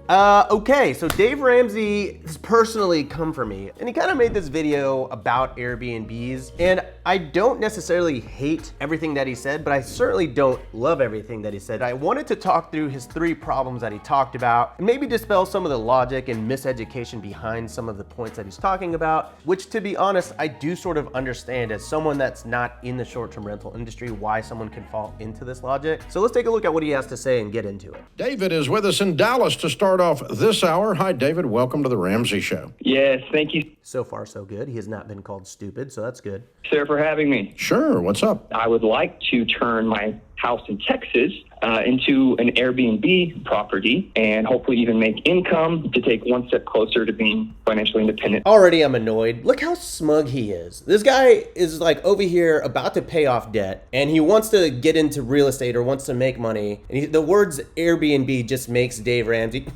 Okay, so Dave Ramsey has personally come for me, and he kind of made this video about Airbnbs, and I don't necessarily hate everything that he said, but I certainly don't love everything that he said. I wanted to talk through his 3 problems that he talked about, and maybe dispel some of the logic and miseducation behind some of the points that he's talking about, which, to be honest, I do sort of understand as someone that's not in the short-term rental industry why someone can fall into this logic. So let's take a look at what he has to say and get into it. David is with us in Dallas to start off this hour. Hi, David. Welcome to the Ramsey Show. Yes, thank you, So far, so good. He has not been called stupid, so that's good. sir, for having me. Sure. What's up? I would like to turn my house in Texas into an Airbnb property and hopefully even make income to take one step closer to being financially independent. Already I'm annoyed. Look how smug he is. This guy is like over here about to pay off debt, and he wants to get into real estate or wants to make money. And the words Airbnb just makes Dave Ramsey.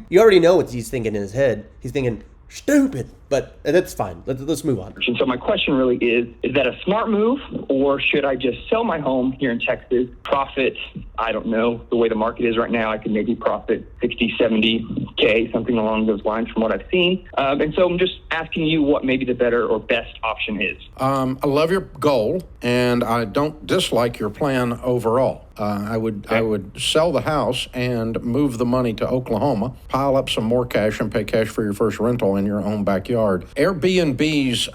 You already know what he's thinking in his head. He's thinking, stupid, but that's fine. Let's move on. And so my question really is that a smart move, or should I just sell my home here in Texas, profit, I don't know, the way the market is right now, I could maybe profit 60, 70K, something along those lines from what I've seen. And so I'm just asking you what maybe the better or best option is. I love your goal, and I don't dislike your plan overall. I would sell the house and move the money to Oklahoma, pile up some more cash, and pay cash for your first rental in your own backyard. Airbnbs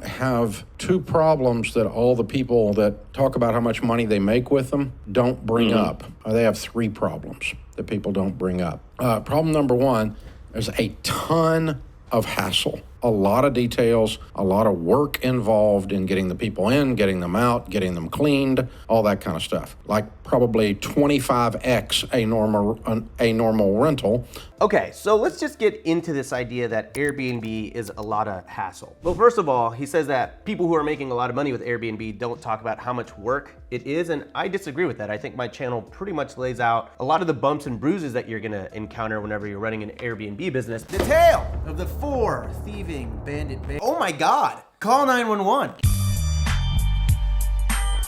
have 2 problems that all the people that talk about how much money they make with them don't bring up. They have 3 problems that people don't bring up. Problem number 1, there's a ton of hassle. A lot of details, a lot of work involved in getting the people in, getting them out, getting them cleaned, all that kind of stuff. Like probably 25x a normal rental. Okay, so let's just get into this idea that Airbnb is a lot of hassle. Well, first of all, he says that people who are making a lot of money with Airbnb don't talk about how much work it is, and I disagree with that. I think my channel pretty much lays out a lot of the bumps and bruises that you're gonna encounter whenever you're running an Airbnb business. The tale of the 4 thieving bandit. Oh my God, call 911.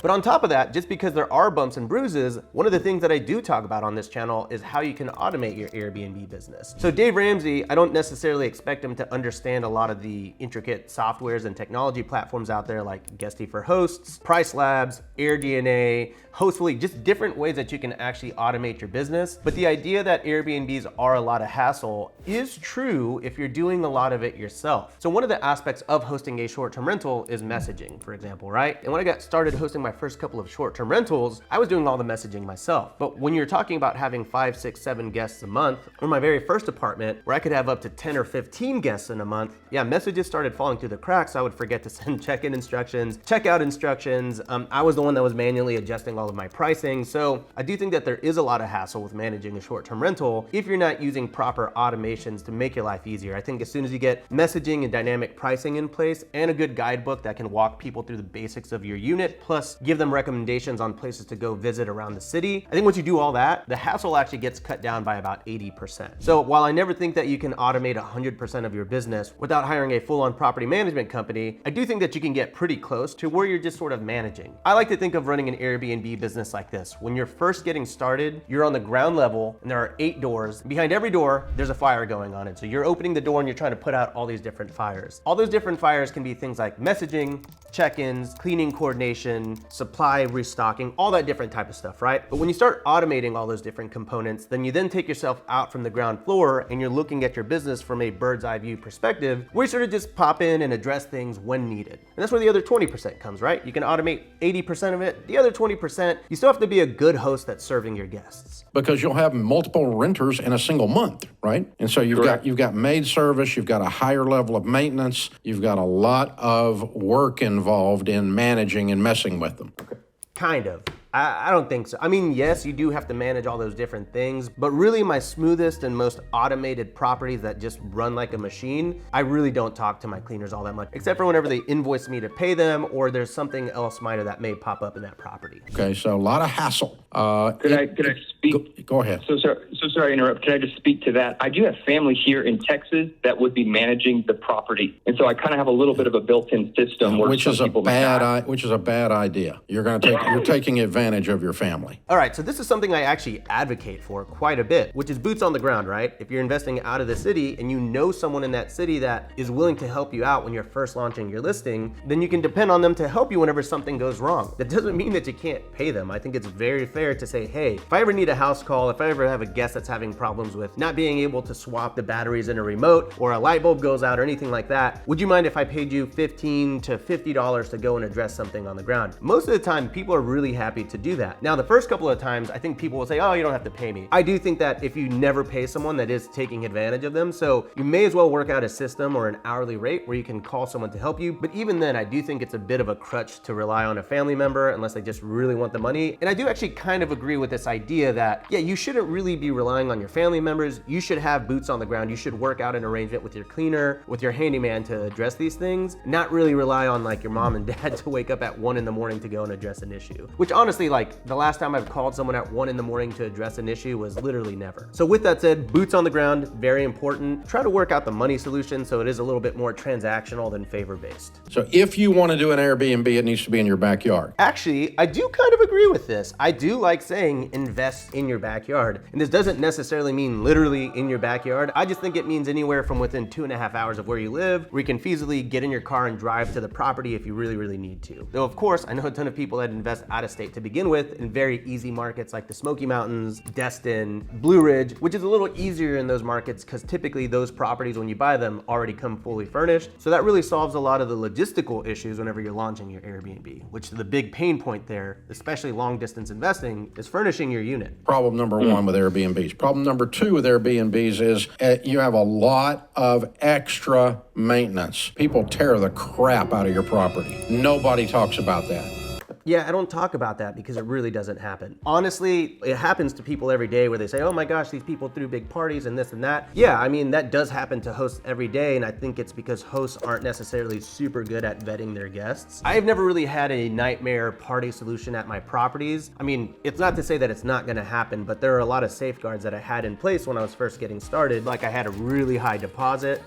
But on top of that, just because there are bumps and bruises, one of the things that I do talk about on this channel is how you can automate your Airbnb business. So Dave Ramsey, I don't necessarily expect him to understand a lot of the intricate softwares and technology platforms out there like Guesty for Hosts, Price Labs, AirDNA, Hostfully, just different ways that you can actually automate your business. But the idea that Airbnbs are a lot of hassle is true if you're doing a lot of it yourself. So one of the aspects of hosting a short-term rental is messaging, for example, right? And when I got started hosting my first couple of short-term rentals, I was doing all the messaging myself. But when you're talking about having 5, 6, 7 guests a month, or my very first apartment where I could have up to 10 or 15 guests in a month, yeah, messages started falling through the cracks. I would forget to send check-in instructions, check-out instructions. I was the one that was manually adjusting all of my pricing. So I do think that there is a lot of hassle with managing a short-term rental if you're not using proper automations to make your life easier. I think as soon as you get messaging and dynamic pricing in place and a good guidebook that can walk people through the basics of your unit, plus give them recommendations on places to go visit around the city, I think once you do all that, the hassle actually gets cut down by about 80%. So while I never think that you can automate 100% of your business without hiring a full-on property management company, I do think that you can get pretty close to where you're just sort of managing. I like to think of running an Airbnb business like this. When you're first getting started, you're on the ground level and there are 8 doors. Behind every door, there's a fire going on it. So you're opening the door and you're trying to put out all these different fires. All those different fires can be things like messaging, check-ins, cleaning coordination, supply restocking, all that different type of stuff, right? But when you start automating all those different components, then you then take yourself out from the ground floor and you're looking at your business from a bird's eye view perspective, where you sort of just pop in and address things when needed. And that's where the other 20% comes, right? You can automate 80% of it. The other 20%, you still have to be a good host that's serving your guests. Because you'll have multiple renters in a single month, right? And so you've got maid service, you've got a higher level of maintenance, you've got a lot of work involved in managing and messing with them. Okay. Kind of. I don't think so. I mean, yes, you do have to manage all those different things, but really my smoothest and most automated properties that just run like a machine, I really don't talk to my cleaners all that much, except for whenever they invoice me to pay them or there's something else minor that may pop up in that property. Okay, so a lot of hassle. Could I speak? Go ahead. So sorry to interrupt. Can I just speak to that? I do have family here in Texas that would be managing the property, and so I kind of have a little bit of a built-in system where which is a bad idea. You're taking advantage advantage of your family. All right, so this is something I actually advocate for quite a bit, which is boots on the ground, right? If you're investing out of the city and you know someone in that city that is willing to help you out when you're first launching your listing, then you can depend on them to help you whenever something goes wrong. That doesn't mean that you can't pay them. I think it's very fair to say, hey, if I ever need a house call, if I ever have a guest that's having problems with not being able to swap the batteries in a remote, or a light bulb goes out or anything like that, would you mind if I paid you $15 to $50 to go and address something on the ground? Most of the time, people are really happy to do that. Now, the first couple of times, I think people will say, oh, you don't have to pay me. I do think that if you never pay someone, that is taking advantage of them. So you may as well work out a system or an hourly rate where you can call someone to help you. But even then, I do think it's a bit of a crutch to rely on a family member unless they just really want the money. And I do actually kind of agree with this idea that, yeah, you shouldn't really be relying on your family members. You should have boots on the ground. You should work out an arrangement with your cleaner, with your handyman to address these things, not really rely on like your mom and dad to wake up at 1 in the morning to go and address an issue. Which honestly, like the last time I've called someone at 1 in the morning to address an issue was literally never. So with that said, boots on the ground, very important. Try to work out the money solution so it is a little bit more transactional than favor-based. So if you want to do an Airbnb, it needs to be in your backyard. Actually, I do kind of agree with this. I do like saying invest in your backyard. And this doesn't necessarily mean literally in your backyard. I just think it means anywhere from within 2.5 hours of where you live, where you can feasibly get in your car and drive to the property if you really, really need to. Though of course, I know a ton of people that invest out of state to begin with in very easy markets like the Smoky Mountains, Destin, Blue Ridge, which is a little easier in those markets because typically those properties, when you buy them, already come fully furnished. So that really solves a lot of the logistical issues whenever you're launching your Airbnb, which the big pain point there, especially long distance investing, is furnishing your unit. Problem number one with Airbnbs. Problem number two with Airbnbs is you have a lot of extra maintenance. People tear the crap out of your property. Nobody talks about that. Yeah, I don't talk about that because it really doesn't happen. Honestly, it happens to people every day where they say, oh my gosh, these people threw big parties and this and that. Yeah, I mean, that does happen to hosts every day, and I think it's because hosts aren't necessarily super good at vetting their guests. I've never really had a nightmare party solution at my properties. I mean, it's not to say that it's not gonna happen, but there are a lot of safeguards that I had in place when I was first getting started. Like I had a really high deposit.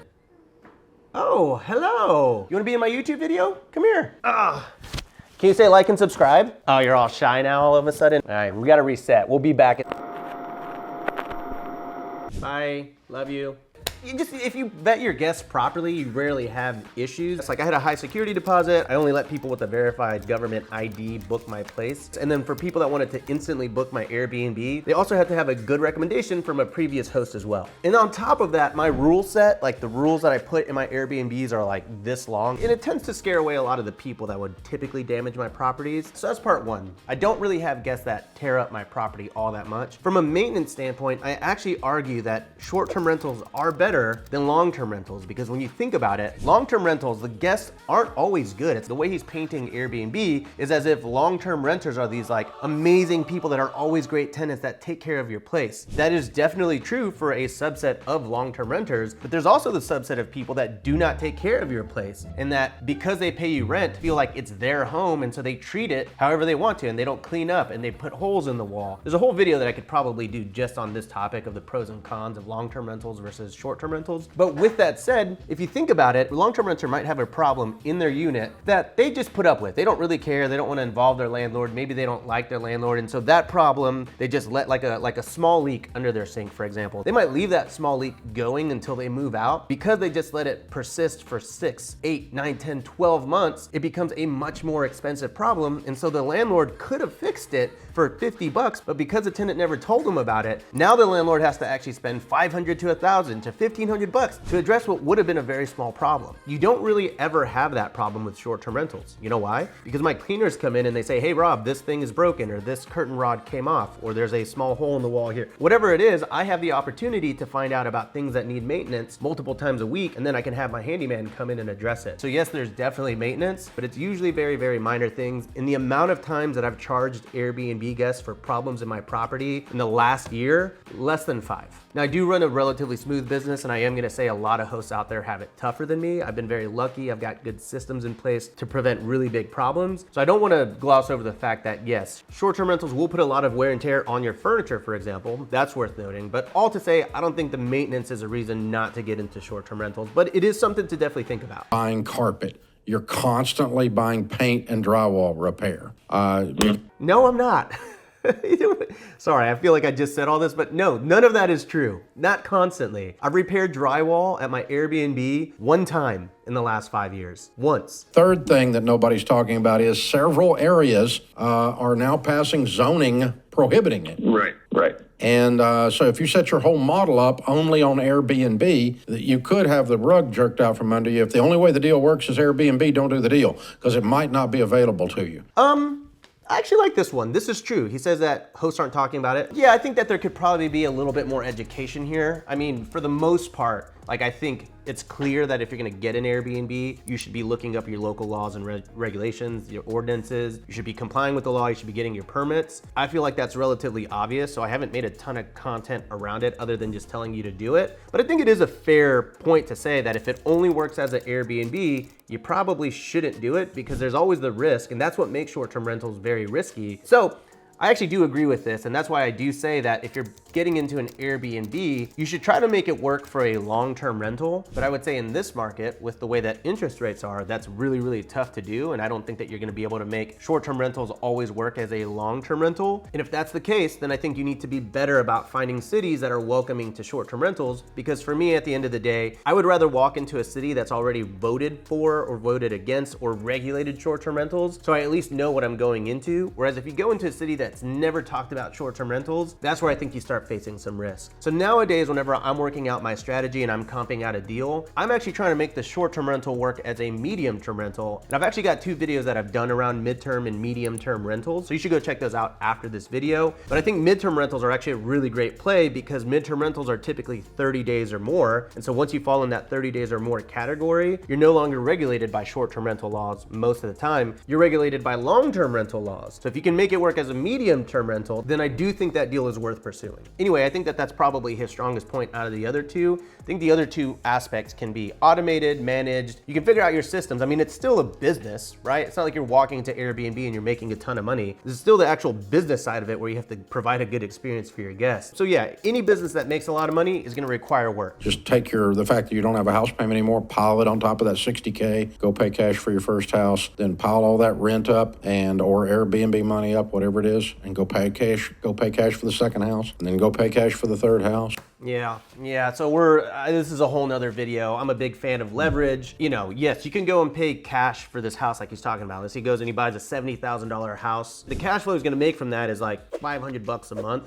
Oh, hello. You wanna be in my YouTube video? Come here. Can you say like and subscribe? Oh, you're all shy now all of a sudden? All right, we gotta reset. We'll be back. Bye, love you. If you vet your guests properly, you rarely have issues. It's like I had a high security deposit. I only let people with a verified government ID book my place. And then for people that wanted to instantly book my Airbnb, they also had to have a good recommendation from a previous host as well. And on top of that, my rule set, like the rules that I put in my Airbnbs are like this long, and it tends to scare away a lot of the people that would typically damage my properties. So that's part one. I don't really have guests that tear up my property all that much. From a maintenance standpoint, I actually argue that short-term rentals are better than long-term rentals, because when you think about it, long-term rentals, the guests aren't always good. It's the way he's painting Airbnb is as if long-term renters are these like amazing people that are always great tenants that take care of your place. That is definitely true for a subset of long-term renters, but there's also the subset of people that do not take care of your place, and that because they pay you rent, feel like it's their home, and so they treat it however they want to, and they don't clean up, and they put holes in the wall. There's a whole video that I could probably do just on this topic of the pros and cons of long-term rentals versus short-term rentals. But with that said, if you think about it, a long-term renter might have a problem in their unit that they just put up with. They don't really care. They don't want to involve their landlord. Maybe they don't like their landlord. And so that problem, they just let like a small leak under their sink, for example. They might leave that small leak going until they move out. Because they just let it persist for 6, 8, 9, 10, 12 months, it becomes a much more expensive problem. And so the landlord could have fixed it for $50, but because the tenant never told them about it, now the landlord has to actually spend $500 to $1,000 to $1,500 to address what would have been a very small problem. You don't really ever have that problem with short-term rentals. You know why? Because my cleaners come in and they say, hey Rob, this thing is broken, or this curtain rod came off, or there's a small hole in the wall here. Whatever it is, I have the opportunity to find out about things that need maintenance multiple times a week, and then I can have my handyman come in and address it. So yes, there's definitely maintenance, but it's usually very, very minor things. In the amount of times that I've charged Airbnb guests for problems in my property in the last year, less than 5. Now I do run a relatively smooth business, and I am gonna say a lot of hosts out there have it tougher than me. I've been very lucky. I've got good systems in place to prevent really big problems. So I don't wanna gloss over the fact that yes, short-term rentals will put a lot of wear and tear on your furniture, for example. That's worth noting. But all to say, I don't think the maintenance is a reason not to get into short-term rentals, but it is something to definitely think about. Buying carpet. You're constantly buying paint and drywall repair. No, I'm not. Sorry, I feel like I just said all this, but no, none of that is true. Not constantly. I've repaired drywall at my Airbnb one time in the last 5 years. Once. Third thing that nobody's talking about is several areas are now passing zoning prohibiting it. Right. And so if you set your whole model up only on Airbnb, that you could have the rug jerked out from under you. If the only way the deal works is Airbnb, don't do the deal because it might not be available to you. I actually like this one. This is true. He says that hosts aren't talking about it. Yeah, I think that there could probably be a little bit more education here. I mean, for the most part, like I think it's clear that if you're gonna get an Airbnb, you should be looking up your local laws and regulations, your ordinances. You should be complying with the law. You should be getting your permits. I feel like that's relatively obvious, so I haven't made a ton of content around it other than just telling you to do it. But I think it is a fair point to say that if it only works as an Airbnb, you probably shouldn't do it because there's always the risk, and that's what makes short-term rentals very risky. So I actually do agree with this, and that's why I do say that if you're getting into an Airbnb, you should try to make it work for a long-term rental. But I would say in this market, with the way that interest rates are, that's really, really tough to do. And I don't think that you're gonna be able to make short-term rentals always work as a long-term rental. And if that's the case, then I think you need to be better about finding cities that are welcoming to short-term rentals. Because for me, at the end of the day, I would rather walk into a city that's already voted for or voted against or regulated short-term rentals, so I at least know what I'm going into. Whereas if you go into a city that's never talked about short-term rentals, that's where I think you start facing some risk. So nowadays, whenever I'm working out my strategy and I'm comping out a deal, I'm actually trying to make the short-term rental work as a medium-term rental. And I've actually got 2 videos that I've done around midterm and medium-term rentals. So you should go check those out after this video. But I think midterm rentals are actually a really great play because midterm rentals are typically 30 days or more. And so once you fall in that 30 days or more category, you're no longer regulated by short-term rental laws most of the time. You're regulated by long-term rental laws. So if you can make it work as a medium-term rental, then I do think that deal is worth pursuing. Anyway, I think that that's probably his strongest point out of the other 2. I think the other 2 aspects can be automated, managed. You can figure out your systems. I mean, it's still a business, right? It's not like you're walking into Airbnb and you're making a ton of money. This is still the actual business side of it where you have to provide a good experience for your guests. So yeah, any business that makes a lot of money is gonna require work. Just take the fact that you don't have a house payment anymore, pile it on top of that $60K, go pay cash for your first house, then pile all that rent up or Airbnb money up, whatever it is, and go pay cash for the second house, and then go pay cash for the third house. Yeah. So this is a whole nother video. I'm a big fan of leverage. You know, yes, you can go and pay cash for this house like he's talking about. This, he goes and he buys a $70,000 house. The cash flow he's gonna make from that is like $500 a month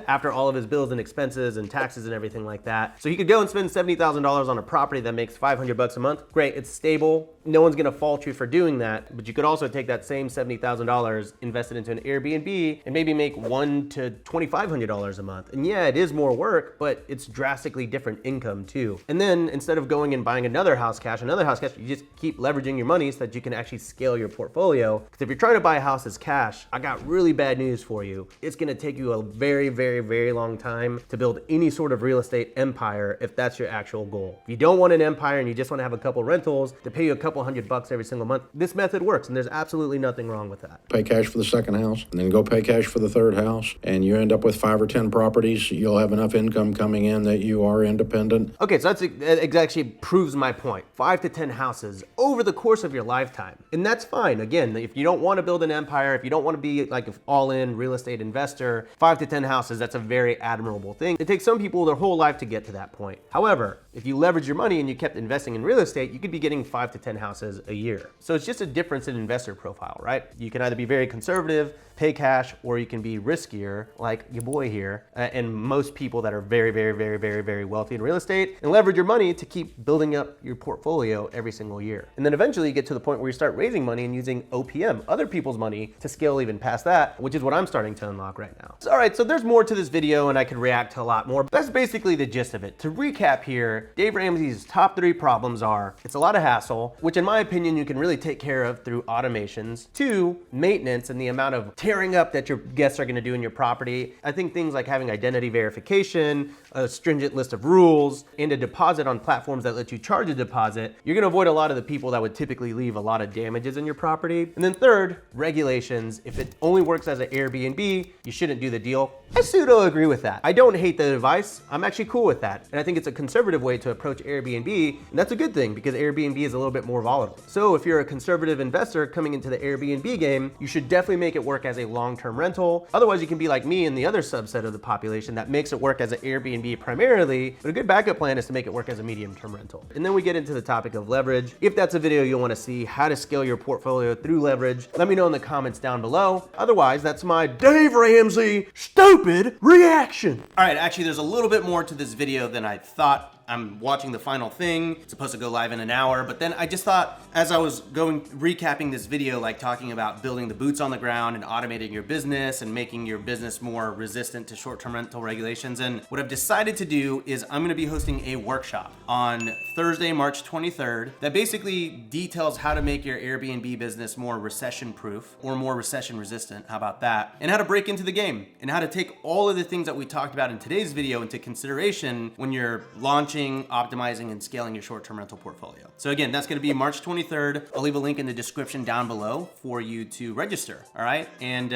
after all of his bills and expenses and taxes and everything like that. So he could go and spend $70,000 on a property that makes $500 a month. Great, it's stable. No one's gonna fault you for doing that, but you could also take that same $70,000, invest it into an Airbnb, and maybe make $100 to $2,500 a month. And yeah, it is more work, but it's drastically different income too. And then instead of going and buying another house cash, you just keep leveraging your money so that you can actually scale your portfolio. Because if you're trying to buy a house as cash, I got really bad news for you. It's gonna take you a very, very, very long time to build any sort of real estate empire if that's your actual goal. If you don't want an empire and you just wanna have a couple rentals to pay you a couple $100 every single month, this method works and there's absolutely nothing wrong with that. Pay cash for the second house, and then go pay cash for the third house, and you end up with 5 or 10 properties. You'll have enough income coming in that you are independent. Okay, so that actually proves my point. 5 to 10 houses over the course of your lifetime. And that's fine. Again, if you don't want to build an empire, if you don't want to be like an all-in real estate investor, 5 to 10 houses, that's a very admirable thing. It takes some people their whole life to get to that point. However, if you leverage your money and you kept investing in real estate, you could be getting 5 to 10 houses a year. So it's just a difference in investor profile, right? You can either be very conservative, pay cash, or you can be riskier, like your boy here, and most people that are very, very, very, very, very wealthy in real estate, and leverage your money to keep building up your portfolio every single year. And then eventually you get to the point where you start raising money and using OPM, other people's money, to scale even past that, which is what I'm starting to unlock right now. So, all right, so there's more to this video and I could react to a lot more. That's basically the gist of it. To recap here, Dave Ramsey's top 3 problems are, it's a lot of hassle, which in my opinion, you can really take care of through automations. 2, maintenance and the amount of tearing up setup that your guests are gonna do in your property. I think things like having identity verification, a stringent list of rules, and a deposit on platforms that let you charge a deposit, you're gonna avoid a lot of the people that would typically leave a lot of damages in your property. And then third, regulations. If it only works as an Airbnb, you shouldn't do the deal. I pseudo agree with that. I don't hate the advice. I'm actually cool with that. And I think it's a conservative way to approach Airbnb, and that's a good thing because Airbnb is a little bit more volatile. So if you're a conservative investor coming into the Airbnb game, you should definitely make it work as a long-term rental. Otherwise, you can be like me and the other subset of the population that makes it work as an Airbnb primarily, but a good backup plan is to make it work as a medium-term rental. And then we get into the topic of leverage. If that's a video you'll want to see, how to scale your portfolio through leverage, let me know in the comments down below. Otherwise, that's my Dave Ramsey stupid reaction. All right, actually, there's a little bit more to this video than I thought. I'm watching the final thing. It's supposed to go live in an hour, but then I just thought, as I was recapping this video, like talking about building the boots on the ground and automating your business and making your business more resistant to short-term rental regulations. And what I've decided to do is I'm gonna be hosting a workshop on Thursday, March 23rd, that basically details how to make your Airbnb business more recession-proof or more recession-resistant, how about that? And how to break into the game and how to take all of the things that we talked about in today's video into consideration when you're launching, optimizing, and scaling your short-term rental portfolio. So again, that's gonna be March 23rd. I'll leave a link in the description down below for you to register, all right? And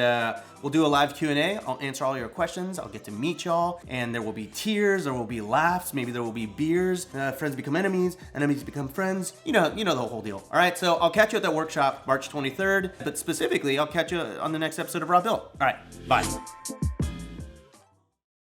we'll do a live Q&A. I'll answer all your questions. I'll get to meet y'all, and there will be tears, there will be laughs, maybe there will be beers, friends become enemies, enemies become friends. You know the whole deal, all right? So I'll catch you at that workshop March 23rd, but specifically, I'll catch you on the next episode of Raw Bill. All right, bye.